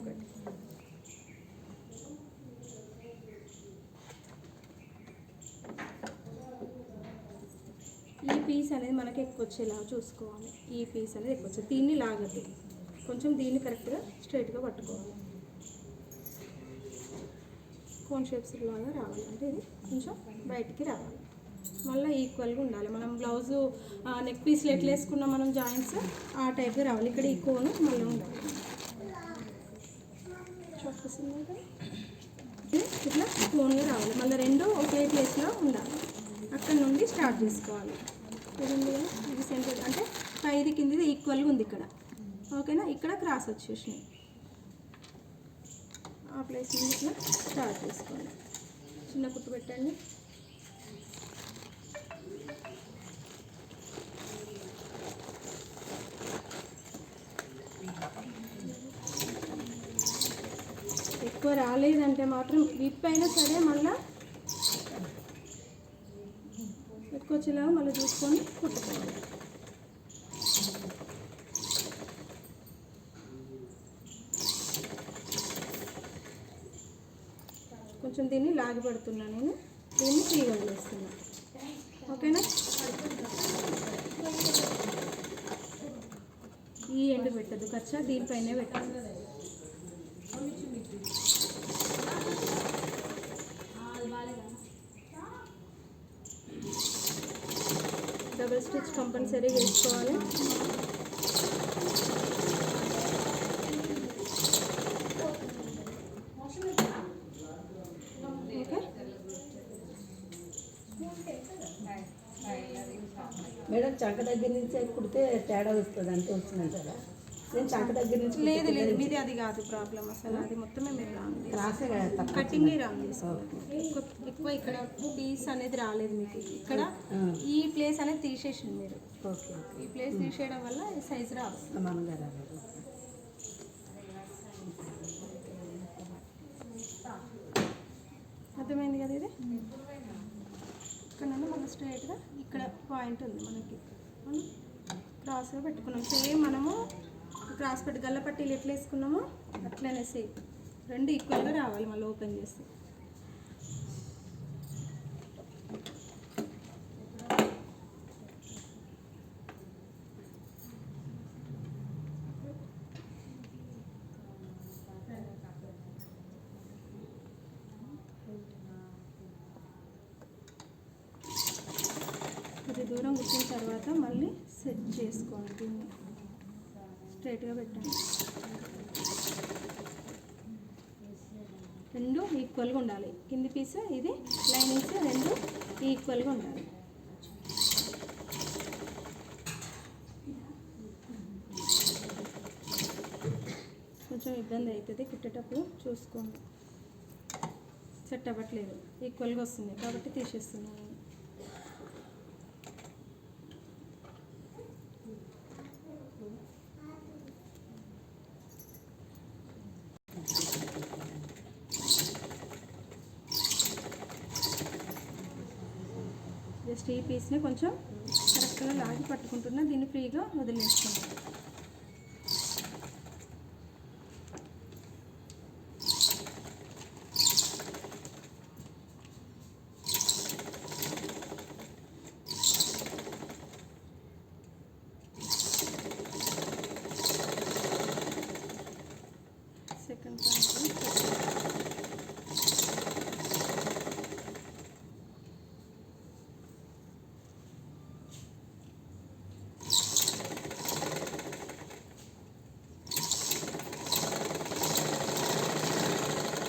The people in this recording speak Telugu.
పెట్టి ఈ పీస్ అనేది మనకి ఎక్కువ వచ్చేలా చూసుకోవాలి. ఈ పీస్ అనేది ఎక్కువ వచ్చేది, దీన్ని లాగద్దు, కొంచెం దీన్ని కరెక్ట్గా స్ట్రైట్గా పట్టుకోవాలి. కోన్ షేప్స్ లాగా రావాలంటే ఇది కొంచెం బయటికి రావాలి. మళ్ళీ ఈక్వల్గా ఉండాలి. మనం బ్లౌజు నెక్ పీస్లు ఎట్లా వేసుకున్నాం మనం జాయింట్స్ ఆ టైప్గా రావాలి. ఇక్కడ ఈ కోను మళ్ళీ ఉండాలి. ఇట్లా కోన్గా రావాలి. మళ్ళీ రెండు ఒకే ప్లేస్లో ఉండాలి. అక్కడ నుండి స్టార్ట్ చేసుకోవాలి. ఇది సెంటర్ అంటే పైది కిందిది ఈక్వల్గా ఉంది ఇక్కడ. ఓకేనా, ఇక్కడ క్రాస్ వచ్చేసినాయి. ఆ ప్లేస్ నుండి ఇట్లా స్టార్ట్ చేసుకోండి. చిన్న కుట్టు పెట్టండి. ఎక్కువ రాలేదంటే మాత్రం విప్ అయినా సరే మళ్ళీ ఎక్కువ వచ్చేలాగా మళ్ళీ చూసుకొని కుట్టుకోవాలి. కొంచెం దీన్ని లాగి పడుతున్నా, నేను దీన్ని ఫ్రీగా వదిలేస్తున్నా. ఓకేనా, ఈ ఎండు పెట్టద్దు, ఖర్చా దీనిపైనే పెట్టాలి. డబుల్ స్టిచ్ కంపల్సరీ వేసుకోవాలి. మేడం చంక దగ్గర నుంచి కుడితే తేడా వస్తుంది అంటే వస్తుందంటారా? నేను చంక దగ్గర నుంచి లేదు లేదు, మీది అది కాదు ప్రాబ్లం. అసలు అది మొత్తమే మీరు రాంగ్ రాసే కటింగే రాంగ్ చేసుకోవాలి. ఎక్కువ ఇక్కడ పీస్ అనేది రాలేదు మీకు. ఇక్కడ ఈ ప్లేస్ అనేది తీసేసింది మీరు. ఓకే, ఈ ప్లేస్ తీసేయడం వల్ల ఈ సైజ్ రాదు. సమానంగా రాలేదు. అర్థమైంది కదా? ఇది ఇక్కడ నుండి మళ్ళీ స్ట్రైట్గా ఇక్కడ పాయింట్ ఉంది మనకి, మనం క్రాస్గా పెట్టుకున్నాం. సేమ్ మనము క్రాస్ పెట్టి గల్ల పట్టీలు ఎట్లా వేసుకున్నామో అట్లనే సేమ్ రెండు ఈక్వల్గా రావాలి. మళ్ళీ ఓపెన్ చేసి కొద్ది దూరం కూర్చున్న తర్వాత మళ్ళీ సెట్ చేసుకోండి. దీన్ని స్ట్రైట్గా పెట్టండి. రెండు ఈక్వల్గా ఉండాలి. కింది పీస్ ఇది లైనింగ్స్ రెండు ఈక్వల్గా ఉండాలి. కొంచెం ఇబ్బంది అవుతుంది కుట్టేటప్పుడు, చూసుకోండి. సెట్ అవ్వట్లేదు, ఈక్వల్గా వస్తుంది కాబట్టి తీసేస్తున్నాను. జస్ట్ ఈ పీస్ని కొంచెం కరెక్ట్గా లాగి పట్టుకుంటున్నా, దీన్ని ఫ్రీగా వదిలేస్తున్నాను. Second point